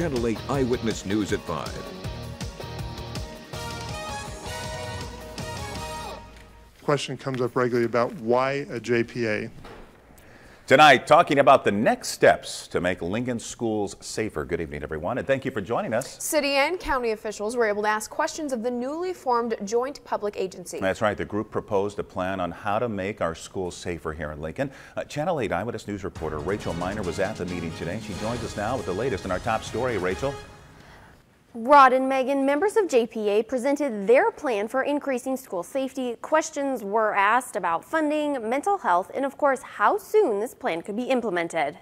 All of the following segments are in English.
Channel 8 Eyewitness News at 5. Question comes up regularly about why a JPA. Tonight, talking about the next steps to make Lincoln schools safer. Good evening, everyone, and thank you for joining us. City and county officials were able to ask questions of the newly formed Joint Public Agency. That's right. The group proposed a plan on how to make our schools safer here in Lincoln. Channel 8 Eyewitness News reporter Rachel Miner was at the meeting today. She joins us now with the latest in our top story. Rachel. Rod and Megan, members of JPA presented their plan for increasing school safety. Questions were asked about funding, mental health, and of course, how soon this plan could be implemented.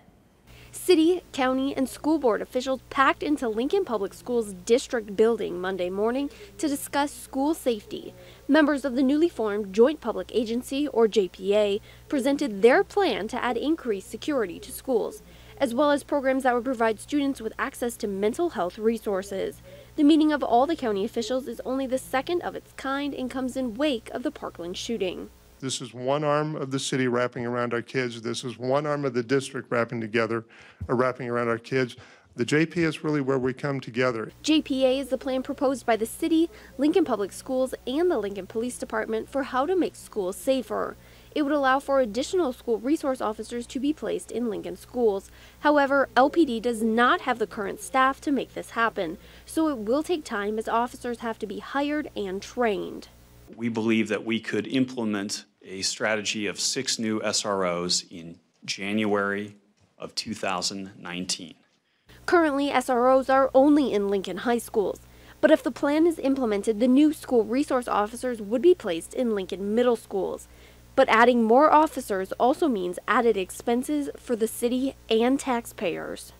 City, county, and school board officials packed into Lincoln Public Schools district building Monday morning to discuss school safety. Members of the newly formed Joint Public Agency, or JPA, presented their plan to add increased security to schools, as well as programs that would provide students with access to mental health resources. The meeting of all the county officials is only the second of its kind and comes in wake of the Parkland shooting. This is one arm of the city wrapping around our kids. This is one arm of the district wrapping around our kids. The JPA is really where we come together. JPA is the plan proposed by the city, Lincoln Public Schools, and the Lincoln Police Department for how to make schools safer. It would allow for additional school resource officers to be placed in Lincoln schools. However, LPD does not have the current staff to make this happen, so it will take time as officers have to be hired and trained. We believe that we could implement a strategy of 6 new SROs in January of 2019. Currently, SROs are only in Lincoln high schools, but if the plan is implemented, the new school resource officers would be placed in Lincoln middle schools. But adding more officers also means added expenses for the city and taxpayers.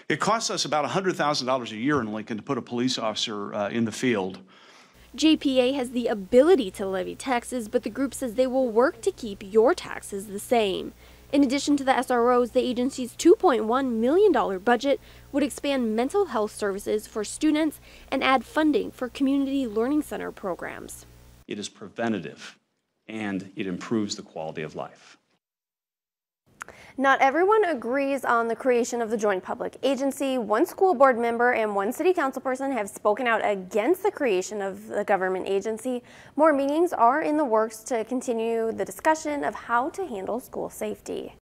It costs us about $100,000 a year in Lincoln to put a police officer in the field. JPA has the ability to levy taxes, but the group says they will work to keep your taxes the same. In addition to the SROs, the agency's $2.1 million budget would expand mental health services for students and add funding for community learning center programs. It is preventative, and it improves the quality of life. Not everyone agrees on the creation of the Joint Public Agency. One school board member and one city council person have spoken out against the creation of the government agency. More meetings are in the works to continue the discussion of how to handle school safety.